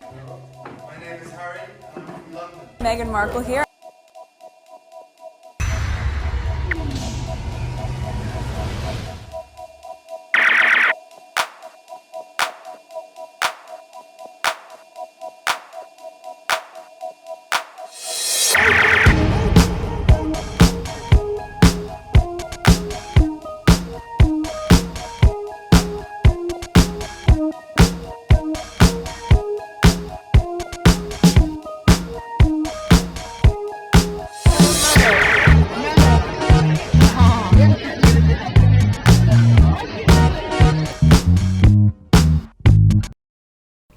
My name is Harry, and I'm from London. Meghan Markle here.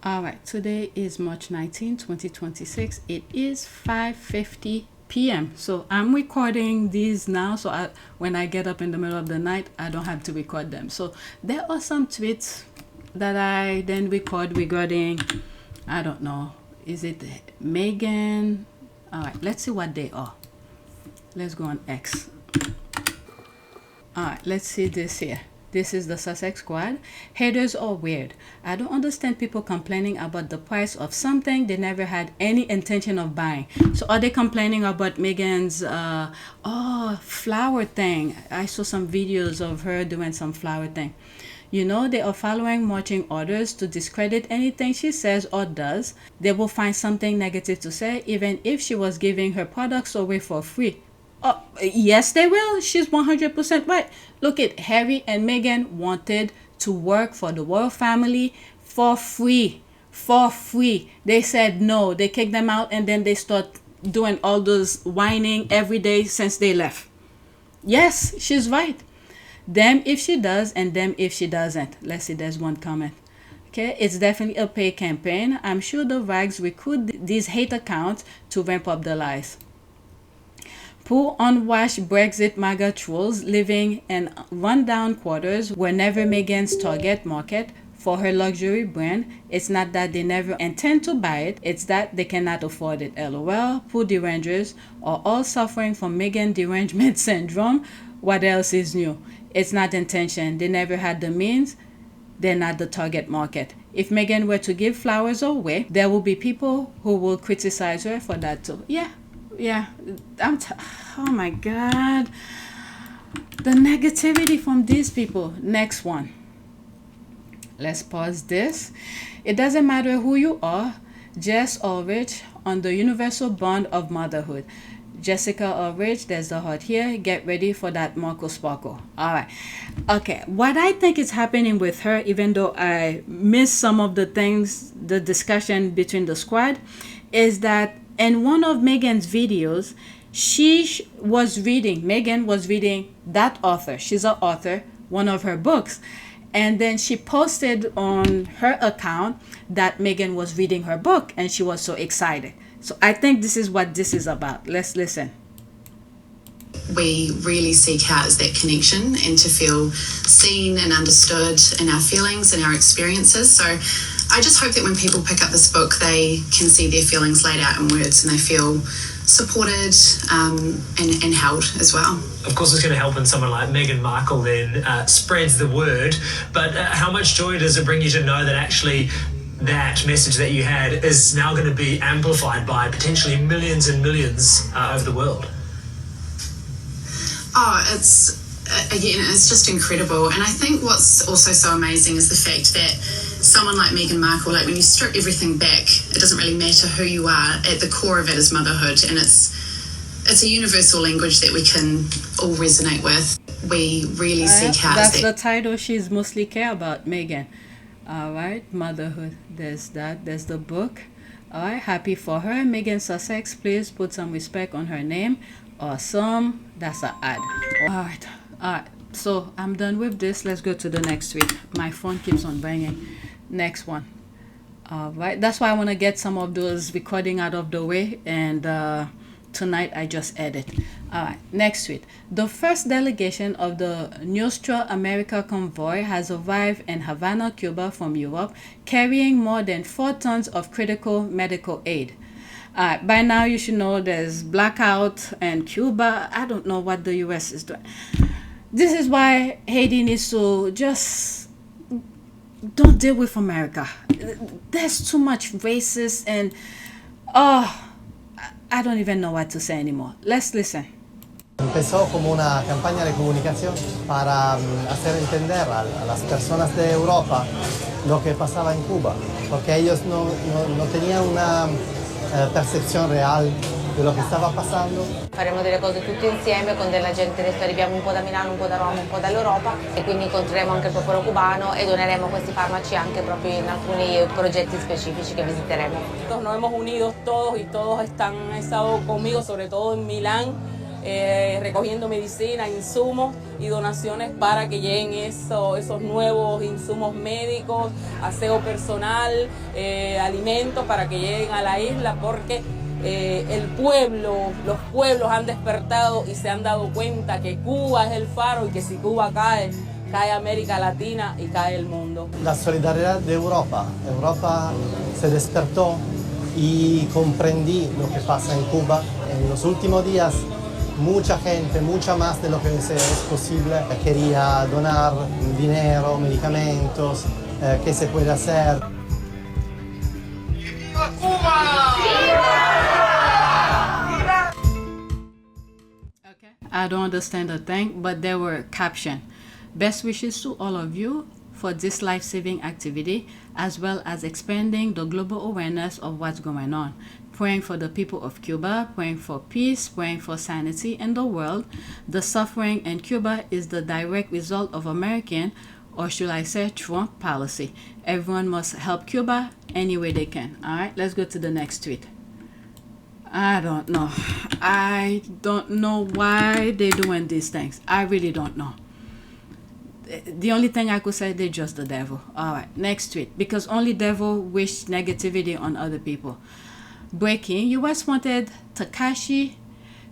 Alright, today is March 19, 2026. It is 5:50 p.m. So I'm recording these now, so when I get up in the middle of the night, I don't have to record them. So there are some tweets that I then record regarding, I don't know, is it Meghan? Alright, let's see what they are. Let's go on X. Alright, let's see this here. This is the Sussex squad. Haters are weird. I don't understand people complaining about the price of something they never had any intention of buying. So are they complaining about Meghan's flower thing? I saw some videos of her doing some flower thing. You know, they are following marching orders to discredit anything she says or does. They will find something negative to say, even if she was giving her products away for free. Oh, yes, they will. She's 100% right. Look at Harry and Meghan wanted to work for the royal family for free. For free. They said no. They kicked them out and then they start doing all those whining every day since they left. Yes, she's right. Them if she does and them if she doesn't. Let's see, there's one comment. Okay, it's definitely a pay campaign. I'm sure the rags recruit these hate accounts to ramp up the lies. Poor unwashed Brexit MAGA trolls living in rundown quarters were never Meghan's target market for her luxury brand. It's not that they never intend to buy it, it's that they cannot afford it. LOL. Poor derangers are all suffering from Meghan derangement syndrome. What else is new? It's not intention. They never had the means. They're not the target market. If Meghan were to give flowers away, there will be people who will criticize her for that too. Yeah, oh my god, the negativity from these people. Next one, let's pause this. It doesn't matter who you are, Jess Ulrich on the universal bond of motherhood. Jessica Ulrich, there's the heart here. Get ready for that Marco Sparkle. All right. Okay. What I think is happening with her, even though I missed some of the things, the discussion between the squad, is that in one of Meghan's videos, Meghan was reading that author. She's an author, one of her books. And then she posted on her account that Meghan was reading her book and she was so excited. So I think this is what this is about. Let's listen. We really seek out is that connection and to feel seen and understood in our feelings and our experiences. So I just hope that when people pick up this book, they can see their feelings laid out in words and they feel supported and held as well. Of course, it's going to help when someone like Meghan Markle then spreads the word. But how much joy does it bring you to know that actually that message that you had is now going to be amplified by potentially millions and millions over the world? Oh, it's just incredible. And I think what's also so amazing is the fact that someone like Meghan Markle, like when you strip everything back, it doesn't really matter who you are. At the core of it is motherhood, and it's a universal language that we can all resonate with. We really seek out. That's the title she's mostly care about, Meghan. All right, motherhood. There's that. There's the book. All right, happy for her. Meghan Sussex, please put some respect on her name. Awesome. That's an ad. All right. So I'm done with this. Let's go to the next tweet. My phone keeps on banging. Next one. All right. That's why I want to get some of those recording out of the way. And tonight I just edit. All right. Next tweet. The first delegation of the Nuestra América Convoy has arrived in Havana, Cuba from Europe, carrying more than 4 tons of critical medical aid. By now you should know there's blackout in Cuba. I don't know what the US is doing. This is why Haiti needs to just don't deal with America. There's too much racist and I don't even know what to say anymore. Let's listen. Empezó como una campaña de comunicación para hacer entender a las personas de Europa lo que pasaba en Cuba, porque ellos no tenían una percezione reale di lo che stava passando. Faremo delle cose tutti insieme con della gente, adesso arriviamo un po' da Milano, un po' da Roma, un po' dall'Europa e quindi incontreremo anche il popolo cubano e doneremo questi farmaci anche proprio in alcuni progetti specifici che visiteremo. Nos hemos unido todos y todos han estado conmigo, sobre todo en Milán, recogiendo medicina, insumos y donaciones para que lleguen esos nuevos insumos médicos, aseo personal, alimentos para que lleguen a la isla porque los pueblos han despertado y se han dado cuenta que Cuba es el faro y que si Cuba cae, cae América Latina y cae el mundo. La solidaridad de Europa. Europa se despertó y comprendí lo que pasa en Cuba. En los últimos días mucha gente, mucha más de lo que es posible, quería donar dinero, medicamentos, qué se puede hacer. ¡Viva Cuba! I don't understand a thing, but there were caption. Best wishes to all of you for this life-saving activity, as well as expanding the global awareness of what's going on. Praying for the people of Cuba, praying for peace, praying for sanity in the world. The suffering in Cuba is the direct result of American, or should I say Trump policy. Everyone must help Cuba any way they can. All right, let's go to the next tweet. I don't know. I don't know why they're doing these things. I really don't know. The only thing I could say, they're just the devil. All right, next tweet. Because only devil wish negativity on other people. Breaking, U.S. wanted Takaichi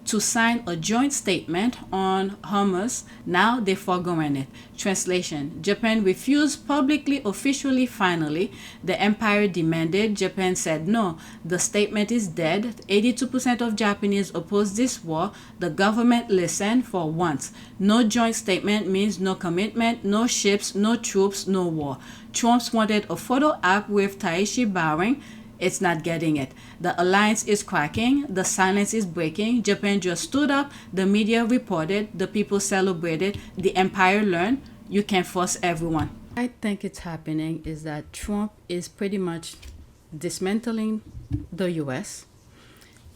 to sign a joint statement on Hormuz. Now they're foregoing it. Translation, Japan refused publicly, officially, finally. The empire demanded. Japan said no. The statement is dead. 82% of Japanese oppose this war. The government listened for once. No joint statement means no commitment, no ships, no troops, no war. Trump wanted a photo app with Takaichi bowing. It's not getting it. The alliance is cracking. The silence is breaking. Japan just stood up. The media reported. The people celebrated. The empire learned. You can force everyone. I think it's happening is that Trump is pretty much dismantling the U.S.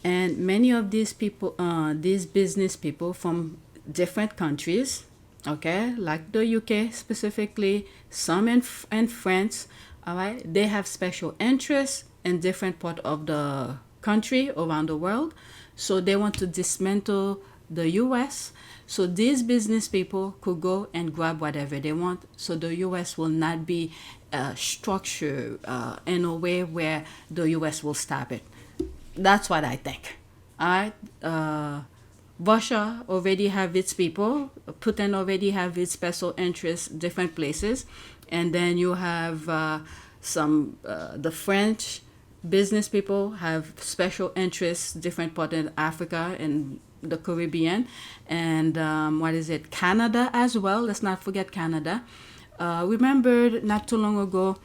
And many of these people, these business people from different countries, okay, like the UK specifically, some in France, all right, they have special interests in different part of the country around the world. So they want to dismantle the US. So these business people could go and grab whatever they want. So the US will not be structured in a way where the US will stop it. That's what I think. All right. Russia already have its people. Putin already have its special interests, different places. And then you have the French business people have special interests, different parts in Africa and the Caribbean, and Canada as well. Let's not forget Canada. Remember not too long ago,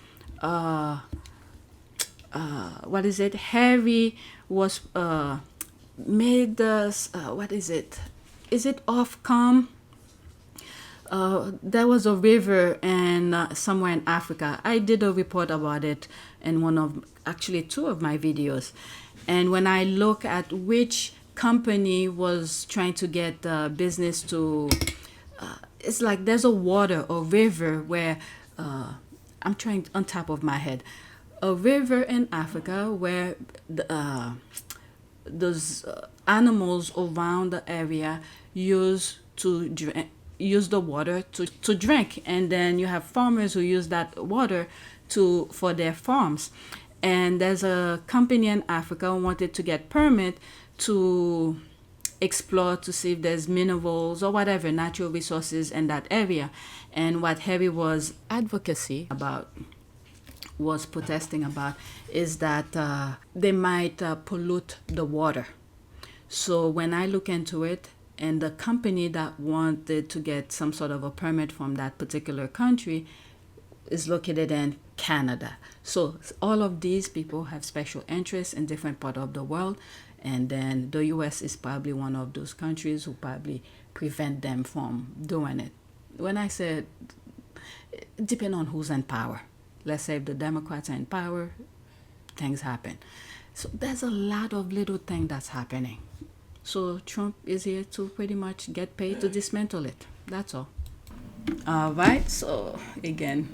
Harry was made us, is it Ofcom? There was a river and somewhere in Africa. I did a report about it in two of my videos. And when I look at which company was trying to get business to, it's like there's a river where, I'm trying on top of my head, a river in Africa where those animals around the area use the water to drink, and then you have farmers who use that water for their farms. And there's a company in Africa who wanted to get permit to explore to see if there's minerals or whatever natural resources in that area. And what Harry was protesting about is that they might pollute the water. So when I look into it, and the company that wanted to get some sort of a permit from that particular country is located in Canada. So all of these people have special interests in different parts of the world, and then the US is probably one of those countries who probably prevent them from doing it. When I said, depend on who's in power. Let's say if the Democrats are in power, things happen. So there's a lot of little things that's happening. So Trump is here to pretty much get paid to dismantle it. That's all. All right, so again,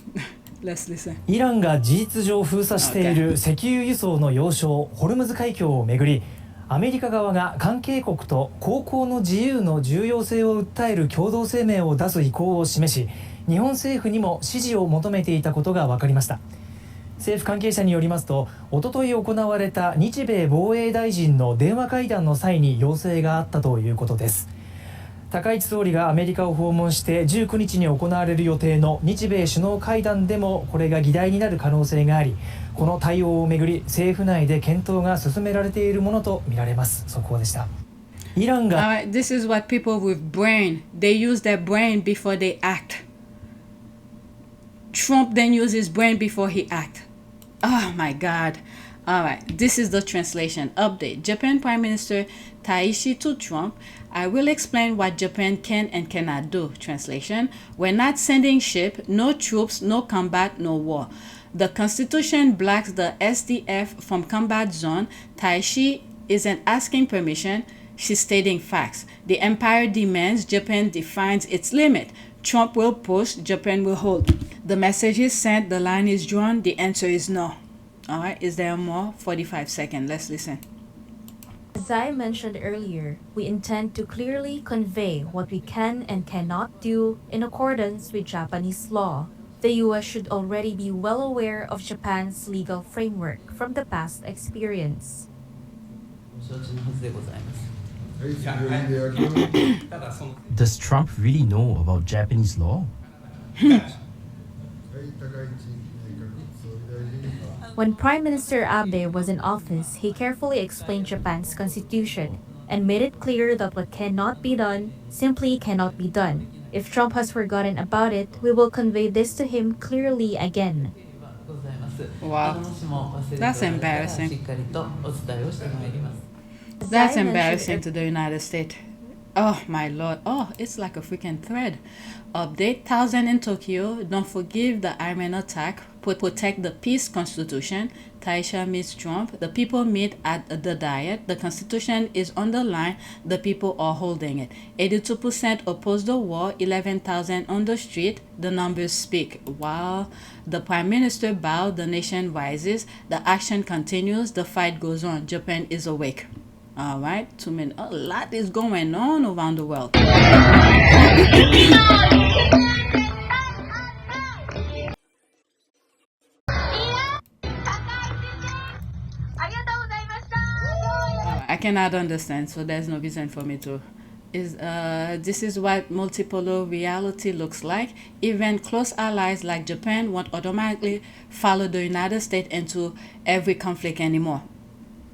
let's listen. イランが事実上封鎖している石油輸送の要衝ホルムズ海峡をめぐり、アメリカ側が関係国と航行の自由の重要性を訴える共同声明を出す意向を示し、日本政府にも支持を求めていたことが分かりました。政府関係者によりますと、おととい行われた日米防衛大臣の電話会談の際に要請があったということです。高市総理がアメリカを訪問して19日に行われる予定の日米首脳会談でもこれが議題になる可能性があり、この対応をめぐり政府内で検討が進められているものとみられます。速報でした。イランが This is what people with brain, they use their brain before they act. Trump then used his brain before he act. Oh my God. All right, this is the translation update. Japan Prime Minister Takaichi to Trump. I will explain what Japan can and cannot do. Translation: we're not sending ship, no troops, no combat, no war. The Constitution blocks the SDF from combat zone. Takaichi isn't asking permission. She's stating facts. The empire demands, Japan defines its limit. Trump will push, Japan will hold. The message is sent, the line is drawn, the answer is no. All right, is there more? 45 seconds. Let's listen. As I mentioned earlier, we intend to clearly convey what we can and cannot do in accordance with Japanese law. The US should already be well aware of Japan's legal framework from the past experience. Does Trump really know about Japanese law? When Prime Minister Abe was in office, he carefully explained Japan's constitution and made it clear that what cannot be done simply cannot be done. If Trump has forgotten about it, we will convey this to him clearly again. Wow, that's embarrassing. That's embarrassing to the United States. Oh my Lord. Oh, it's like a freaking thread. Update: 1,000 in Tokyo. Don't forgive the Iran attack. Protect the peace constitution. Taisha meets Trump. The people meet at the Diet. The constitution is on the line. The people are holding it. 82% oppose the war. 11,000 on the street. The numbers speak. While the prime minister bowed, the nation rises. The action continues. The fight goes on. Japan is awake. All right, 2 minutes. A lot is going on around the world. I cannot understand, so there's no reason for me to. This is what multipolar reality looks like. Even close allies like Japan won't automatically follow the United States into every conflict anymore.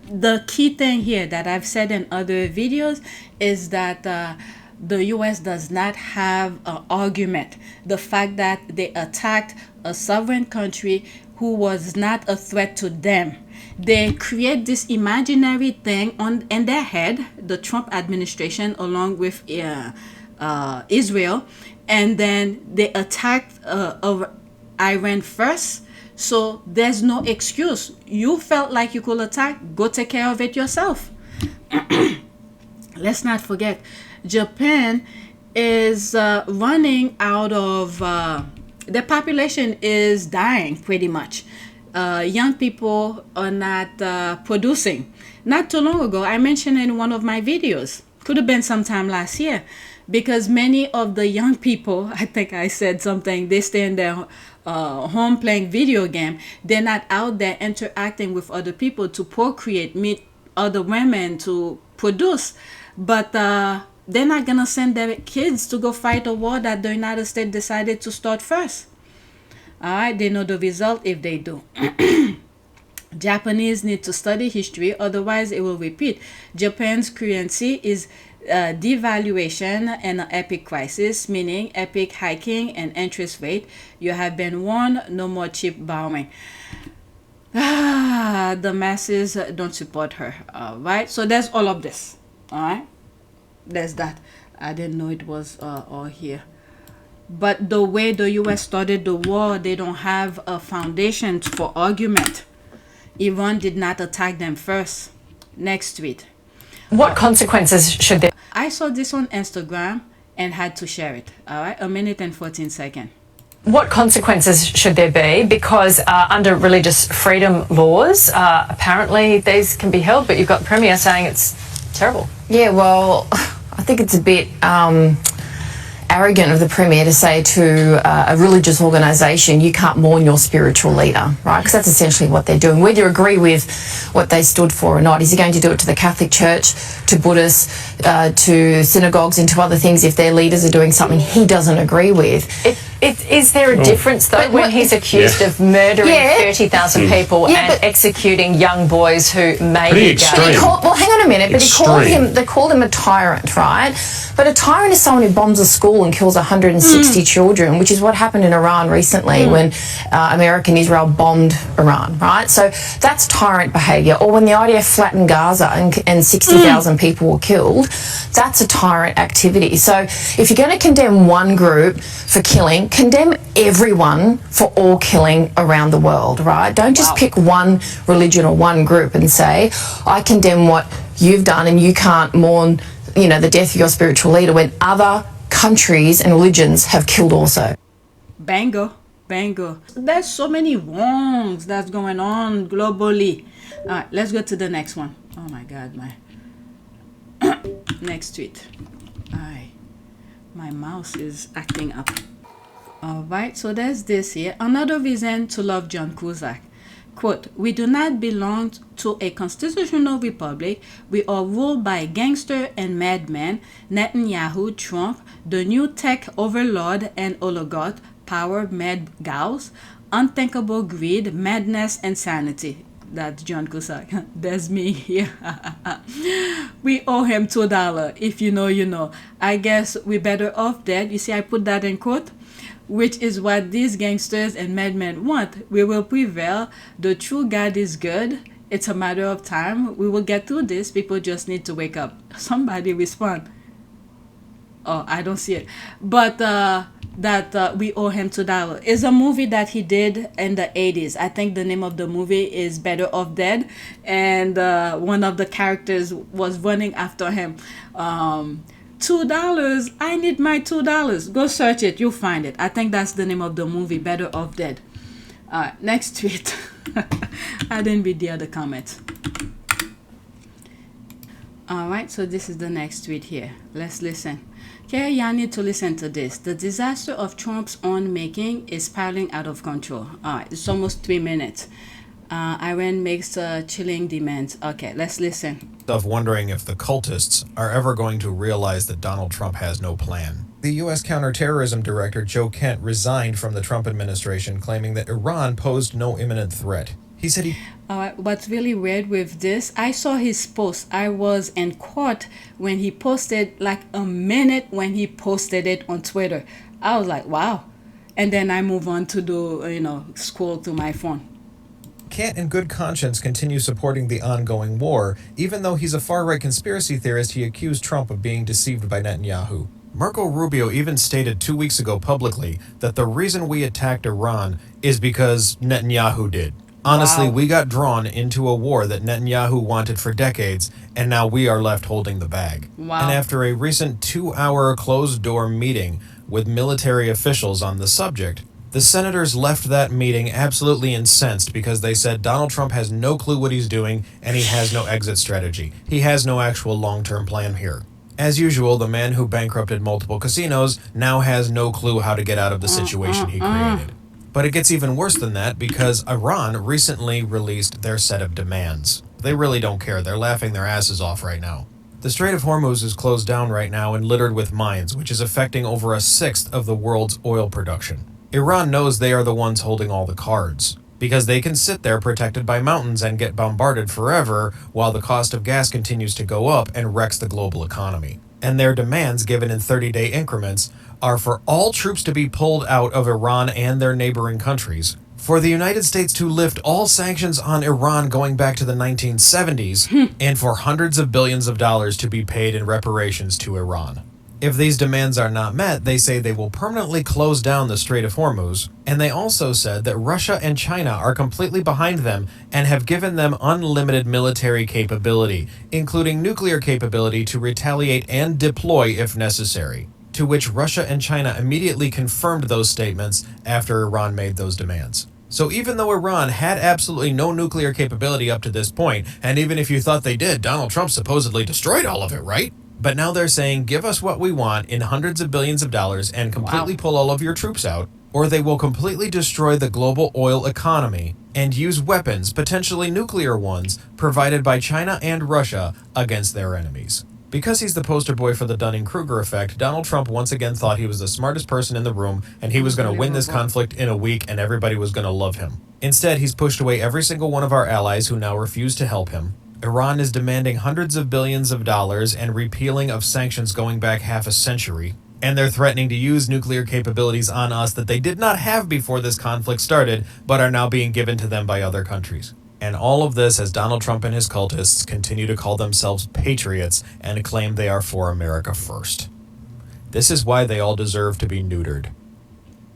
The key thing here that I've said in other videos is that the US does not have an argument. The fact that they attacked a sovereign country who was not a threat to them. They create this imaginary thing in their head, the Trump administration along with Israel, and then they attacked Iran first. So there's no excuse. You felt like you could attack, go take care of it yourself. Let's not forget, Japan is running out of, the population is dying pretty much. Young people are not producing. Not too long ago, I mentioned in one of my videos, could have been sometime last year, because many of the young people, I think I said something, they stay in their home playing video game. They're not out there interacting with other people to procreate, meet other women, to produce. But they're not gonna send their kids to go fight a war that the United States decided to start first. All right, they know the result if they do. Japanese need to study history, otherwise it will repeat. Japan's currency is devaluation and an epic crisis, meaning epic hiking and interest rate. You have been warned, no more cheap borrowing. The masses don't support her. All right, so there's all of this. All right, there's that. I didn't know it was all here. But the way the US started the war, they don't have a foundation for argument. Iran did not attack them first. Next tweet. What consequences should there? I saw this on Instagram and had to share it. All right, 1 minute and 14 seconds. What consequences should there be? Because under religious freedom laws, apparently these can be held, but you've got the Premier saying it's terrible. Yeah, well, I think it's a bit arrogant of the Premier to say to a religious organisation, you can't mourn your spiritual leader, right? Because that's essentially what they're doing. Whether you agree with what they stood for or not, is he going to do it to the Catholic Church, to Buddhists, to synagogues and to other things if their leaders are doing something he doesn't agree with? Is there a difference, though, when he's accused of murdering 30,000 people and executing young boys who may be gay? Well, hang on a minute, but they called him a tyrant, right? But a tyrant is someone who bombs a school and kills 160 children, which is what happened in Iran recently when America and Israel bombed Iran, right? So that's tyrant behaviour. Or when the IDF flattened Gaza and 60,000 people were killed, that's a tyrant activity. So if you're going to condemn one group for killing, condemn everyone for all killing around the world, right? Don't just pick one religion or one group and say, I condemn what you've done and you can't mourn, you know, the death of your spiritual leader when other countries and religions have killed also. Bango. There's so many wrongs that's going on globally. All right, let's go to the next one. Oh my God, my next tweet. My mouse is acting up. All right, so there's this here. Another reason to love John Cusack. Quote, we do not belong to a constitutional republic. We are ruled by gangster and madman, Netanyahu, Trump, the new tech overlord and oligarch, power mad gauss, unthinkable greed, madness, and sanity. That's John Cusack. That's me here. We owe him $2. If you know, you know. I guess we're better off dead. You see, I put that in quote, which is what these gangsters and madmen want. We will prevail. The true God is good. It's a matter of time. We will get through this. People just need to wake up. Somebody respond. Oh, I don't see it. But that we owe him $2 is a movie that he did in the 80s. I think the name of the movie is Better Off Dead, and one of the characters was running after him. $2, I need my $2. Go search it, you'll find it. I think that's the name of the movie, Better Off Dead. Next tweet. I didn't read the other comments. All right, so this is the next tweet here. Let's listen. Okay, y'all need to listen to this. The disaster of Trump's own making is spiraling out of control. All right, it's almost 3 minutes. Iran makes chilling demands. Okay, let's listen. Of wondering if the cultists are ever going to realize that Donald Trump has no plan. The U.S. counterterrorism director, Joe Kent, resigned from the Trump administration, claiming that Iran posed no imminent threat. He said he... What's really weird with this, I saw his post. I was in court when he posted, like a minute when he posted it on Twitter. I was like, wow. And then I move on to do, scroll through my phone. Can't in good conscience continue supporting the ongoing war, even though he's a far-right conspiracy theorist. He accused Trump of being deceived by Netanyahu. Marco Rubio even stated 2 weeks ago publicly that the reason we attacked Iran is because Netanyahu did. Honestly, we got drawn into a war that Netanyahu wanted for decades, and now we are left holding the bag. Wow. And after a recent 2-hour closed-door meeting with military officials on the subject, the senators left that meeting absolutely incensed because they said Donald Trump has no clue what he's doing and he has no exit strategy. He has no actual long-term plan here. As usual, the man who bankrupted multiple casinos now has no clue how to get out of the situation he created. But it gets even worse than that because Iran recently released their set of demands. They really don't care. They're laughing their asses off right now. The Strait of Hormuz is closed down right now and littered with mines, which is affecting over 1/6 of the world's oil production. Iran knows they are the ones holding all the cards, because they can sit there protected by mountains and get bombarded forever while the cost of gas continues to go up and wrecks the global economy. and their demands, given in 30-day increments, are for all troops to be pulled out of Iran and their neighboring countries, for the United States to lift all sanctions on Iran going back to the 1970s, and for hundreds of billions of dollars to be paid in reparations to Iran. If these demands are not met, they say they will permanently close down the Strait of Hormuz, and they also said that Russia and China are completely behind them and have given them unlimited military capability, including nuclear capability to retaliate and deploy if necessary, to which Russia and China immediately confirmed those statements after Iran made those demands. So even though Iran had absolutely no nuclear capability up to this point, and even if you thought they did, Donald Trump supposedly destroyed all of it, right? But now they're saying, give us what we want in hundreds of billions of dollars and completely pull all of your troops out, or they will completely destroy the global oil economy and use weapons, potentially nuclear ones, provided by China and Russia against their enemies. Because he's the poster boy for the Dunning-Kruger effect, Donald Trump once again thought he was the smartest person in the room and he was going to win this conflict in a week and everybody was going to love him. Instead, he's pushed away every single one of our allies who now refuse to help him. Iran is demanding hundreds of billions of dollars and repealing of sanctions going back half a century. And they're threatening to use nuclear capabilities on us that they did not have before this conflict started, but are now being given to them by other countries. And all of this as Donald Trump and his cultists continue to call themselves patriots and claim they are for America first. This is why they all deserve to be neutered.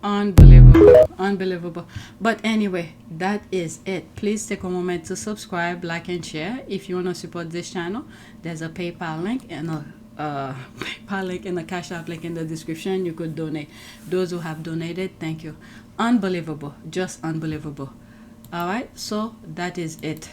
Unbelievable. But anyway, that is it. Please take a moment to subscribe, like, and share. If you want to support this channel, there's a PayPal link and a PayPal link and a Cash App link in the description. You could donate. Those who have donated, thank you. Unbelievable. Just unbelievable. All right, so that is it.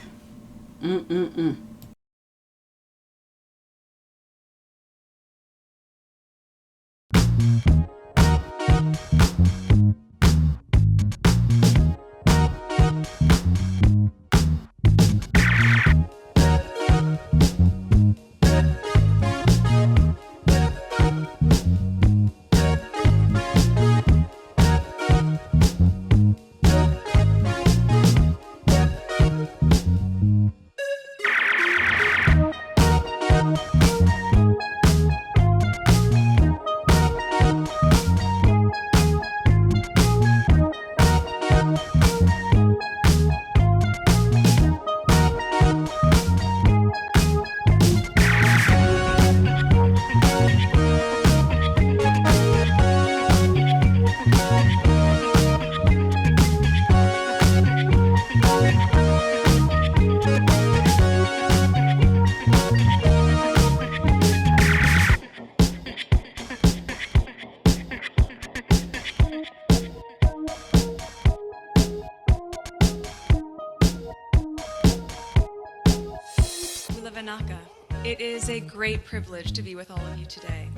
It is a great privilege to be with all of you today.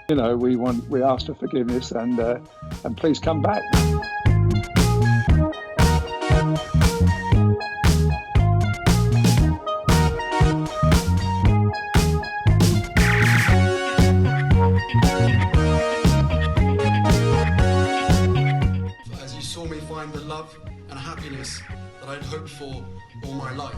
You know, we ask for forgiveness and please come back. Find the love and happiness that I'd hoped for all my life.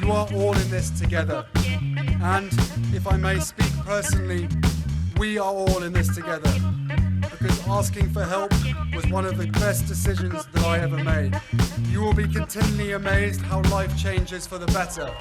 You are all in this together, and if I may speak personally, we are all in this together, because asking for help was one of the best decisions that I ever made. You will be continually amazed how life changes for the better.